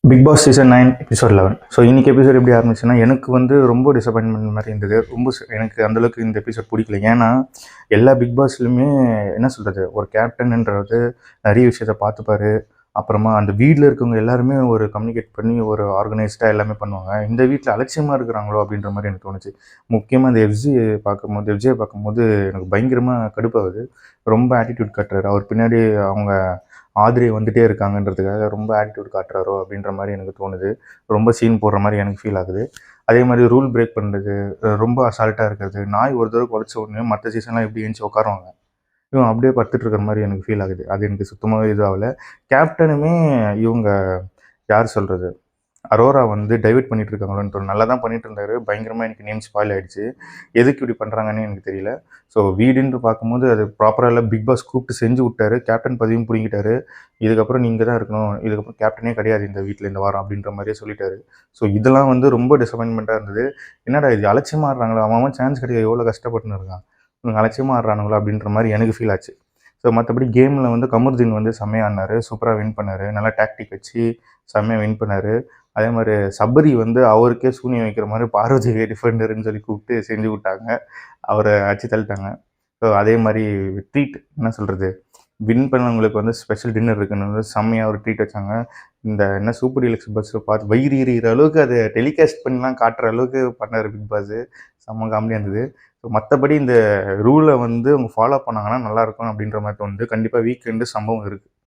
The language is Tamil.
Big Boss season 9 episode 11. So இன்னைக்கு எபிசோட் எப்படி ஆரம்பிச்சுன்னா, எனக்கு வந்து ரொம்ப டிசப்பாயின்மெண்ட் மாதிரி இருந்தது. எனக்கு அந்தளவுக்கு இந்த எபிசோட் பிடிக்கல. ஏன்னா எல்லா பிக் பாஸ்லையுமே என்ன சொல்கிறது, ஒரு கேப்டன்ன்றது நிறைய விஷயத்த பார்த்துப்பாரு. அப்புறமா அந்த வீட்டில் இருக்கவங்க எல்லாருமே ஒரு கம்யூனிகேட் பண்ணி ஒரு ஆர்கனைஸ்டாக எல்லாமே பண்ணுவாங்க. இந்த வீட்டில் அலட்சியமாக இருக்கிறாங்களோ அப்படின்ற மாதிரி எனக்கு தோணுச்சு. முக்கியமாக அந்த எஃப்ஜியை பார்க்கும்போது எனக்கு பயங்கரமாக கடுப்பாகுது. ரொம்ப ஆட்டிடியூட் காட்டுறாரு. அவர் பின்னாடி அவங்க ஆதிரி வந்துட்டே இருக்காங்கன்றதுக்காக ரொம்ப ஆட்டிடியூட் காட்டுறாரோ அப்படின்ற மாதிரி எனக்கு தோணுது. ரொம்ப சீன் போடுற மாதிரி எனக்கு ஃபீல் ஆகுது. அதே மாதிரி ரூல் பிரேக் பண்ணுறது, ரொம்ப அசால்ட்டாக இருக்கிறது. நாய் ஒரு தடவை குறைச்ச உடனே மற்ற சீசன்லாம் எப்படி எழுந்துச்சி உட்காருவாங்க, இவன் அப்படியே படுத்துட்டு இருக்கிற மாதிரி எனக்கு ஃபீல் ஆகுது. அது எனக்கு சுத்தமாகவே இதாகல. கேப்டனுமே இவங்க யார் சொல்கிறது, அரோரா வந்து டைவர்ட் பண்ணிட்டு இருக்காங்களோன்னு நல்லா தான் பண்ணிட்டு இருந்தாரு. பயங்கரமாக எனக்கு நேம் ஸ்பாயில் ஆகிடுச்சு. எதுக்கு இப்படி பண்ணுறாங்கன்னு எனக்கு தெரியல. ஸோ வீடுன்னு பார்க்கும்போது அது ப்ராப்பராக இல்லை. பிக் பாஸ் கூப்பிட்டு செஞ்சு விட்டாரு. கேப்டன் பதவியும் பிடிங்கிட்டாரு. இதுக்கப்புறம் நீங்கள் தான் இருக்கணும், இதுக்கப்புறம் கேப்டனே கிடையாது இந்த வீட்டில் இந்த வாரம் அப்படின்ற மாதிரியே சொல்லிட்டாரு. ஸோ இதெல்லாம் வந்து ரொம்ப டிசப்பாயின்மெண்ட்டாக இருந்தது. என்னடா இது அலட்சியமாக ஆடுறாங்களா, அவன் சான்ஸ் கிடையாது, எவ்வளோ கஷ்டப்பட்டுன்னு இருக்கான், இவங்க அலட்சியமாக ஆடுறானுங்களா அப்படின்ற மாதிரி எனக்கு ஃபீல் ஆச்சு. ஸோ மற்றபடி கேமில் வந்து கமருதீன் வந்து செம்மையாக ஆடினார். சூப்பராக வின் பண்ணார். நல்லா டாக்டிக் வச்சு செம்மையாக வின் பண்ணார். அதே மாதிரி சபரி வந்து அவருக்கே சூனியம் வைக்கிற மாதிரி பார்வதி டிஃபெண்டர்னு சொல்லி கூப்பிட்டு செஞ்சு விட்டாங்க. அவரை அடிச்சு தள்ளிட்டாங்க. ஸோ அதே மாதிரி ட்ரீட் என்ன சொல்கிறது, வின் பண்ணவங்களுக்கு வந்து ஸ்பெஷல் டின்னர் இருக்குன்னு வந்து செம்மையாக ஒரு ட்ரீட் வச்சாங்க. இந்த என்ன சூப்பர் டீலக்ஸ் பஸ்ஸில் பார்த்து வயிறு எறிகிற அளவுக்கு அதை டெலிகாஸ்ட் பண்ணிலாம் காட்டுற அளவுக்கு பண்ணார் பிக் பாஸு. செம்ம காமெடியாக இருந்தது. ஸோ மற்றபடி இந்த ரூலை வந்து அவங்க ஃபாலோ பண்ணாங்கன்னா நல்லாயிருக்கும் அப்படின்ற மாதிரி தோணுது. கண்டிப்பாக வீக்கெண்டு சம்பவம் இருக்குது.